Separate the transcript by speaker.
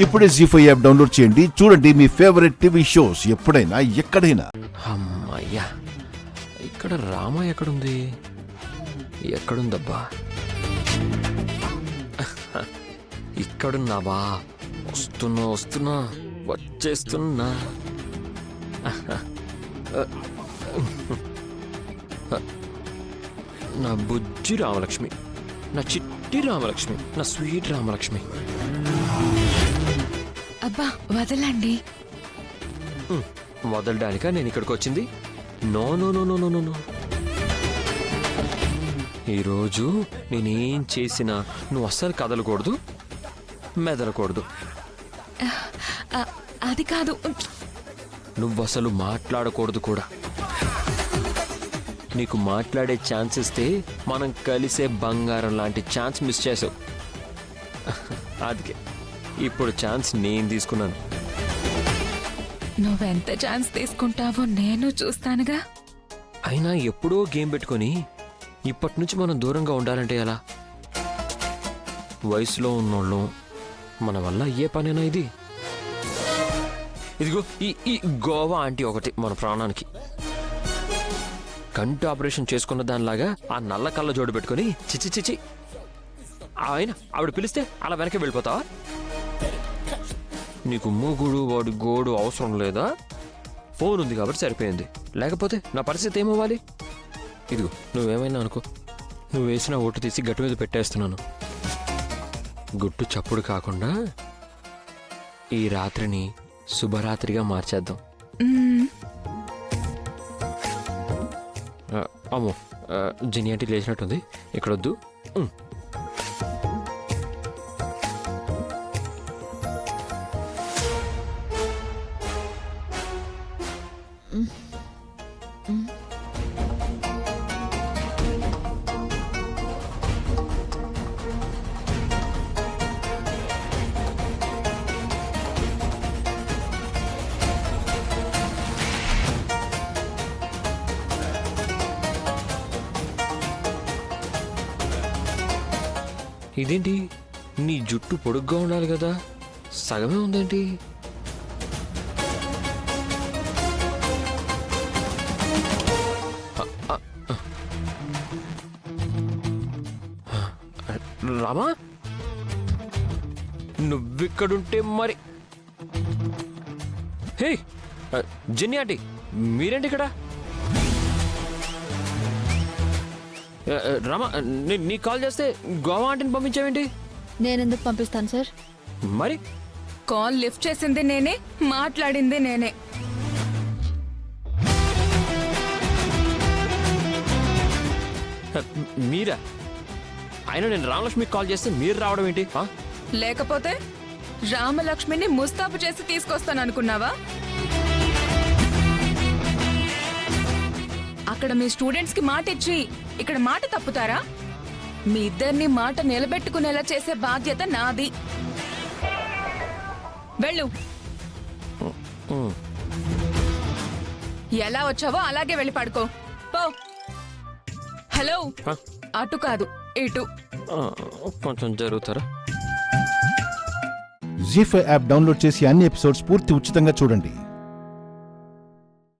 Speaker 1: ఇప్పుడే జీ5 app download చేయండి. చూడండి మీ ఫేవరెట్ టీవీ షోస్ ఎప్పుడైనా ఎక్కడైనా.
Speaker 2: అమ్మయ్యా, ఇక్కడ రామ ఎక్కడుంది? ఎక్కడుందబ్బా? ఇక్కడున్నావా? వస్తున్నా వస్తున్నా వచ్చేస్తున్నా. నా బుజ్జి రామలక్ష్మి, నా చిట్టి రామలక్ష్మి, నా స్వీట్ రామలక్ష్మి.
Speaker 3: అబ్బా వదలండి.
Speaker 2: వదలడానికా నేను ఇక్కడికి వచ్చింది? No no no no no no. ఈరోజు నేనేం చేసినా నువ్వు అస్సలు కదలకూడదు, మెదలకూడదు.
Speaker 3: అది కాదు,
Speaker 2: నువ్వు అసలు మాట్లాడకూడదు కూడా. నీకు మాట్లాడే ఛాన్స్ ఇస్తే మనం కలిసే బంగారం లాంటి ఛాన్స్ మిస్ చేసావు. అందుకే ఇప్పుడు ఛాన్స్ నేను తీసుకున్నాను.
Speaker 3: నువ్వెంత ఛాన్స్ తీసుకుంటావో నేను చూస్తానుగా.
Speaker 2: అయినా ఎప్పుడో గేమ్ పెట్టుకొని ఇప్పటి నుంచి మనం దూరంగా ఉండాలంటే ఎలా? వయసులో ఉన్నోళ్ళం, మన వల్ల అయ్యే పనేనా ఇది? ఇదిగో ఈ గోవా ఆంటీ ఒకటి మన ప్రాణానికి. కంటి ఆపరేషన్ చేసుకున్న దానిలాగా ఆ నల్ల కళ్ళ జోడు పెట్టుకుని చిచి చిచి ఆయన ఆవిడ పిలిస్తే అలా వెనక్కి వెళ్ళిపోతావా? నీకు మూగుడు వాడి గోడు అవసరం లేదా? ఫోన్ ఉంది కాబట్టి సరిపోయింది, లేకపోతే నా పరిస్థితి ఏమవ్వాలి? ఇదిగో నువ్వేమైనా అనుకో, నువ్వు వేసిన ఓటు తీసి గట్టు మీద పెట్టేస్తున్నాను. గుట్టు చప్పుడు కాకుండా ఈ రాత్రిని శుభరాత్రిగా మార్చేద్దాం. అమ్మో, జిని ఆంటీ లేచినట్టుంది, ఇక్కడొద్దు. ఇదేంటి, నీ జుట్టు పొడుగ్గా ఉండాలి కదా, సగమే ఉందేంటి? రామా, నువ్విక్కడుంటే మరి. హే జిన్ని ఆంటీ, మీరేంటి ఇక్కడ? రామా, నీ కాల్ చేస్తే గోవా ఆంటీని పంపించావేంటి?
Speaker 4: నేనెందుకు పంపిస్తాను సార్?
Speaker 2: మరి
Speaker 3: కాల్ లిఫ్ట్ చేసింది నేనే, మాట్లాడింది నేనే.
Speaker 2: మీరా? అయినా నేను రామలక్ష్మికి కాల్ చేస్తే మీరు రావడం ఏంటి?
Speaker 3: లేకపోతే రామలక్ష్మిని ముస్తాబు చేసి తీసుకొస్తాను అనుకున్నావా? అక్కడ మీ స్టూడెంట్స్ కి మాట ఇచ్చి ఇక్కడ మాట తప్పుతారా? మీ ఇద్దరిని మాట నిలబెట్టుకునేలా చేసే బాధ్యత నాది. వెళ్ళు. ఎలా వచ్చావో అలాగే వెళ్ళి పడుకో పో. హలో, అటు కాదు ఇటు.
Speaker 2: కొంచెం జరుగుతారా?
Speaker 1: జీ5 యాప్ డౌన్లోడ్ చేసి అన్ని ఎపిసోడ్స్ పూర్తి ఉచితంగా చూడండి.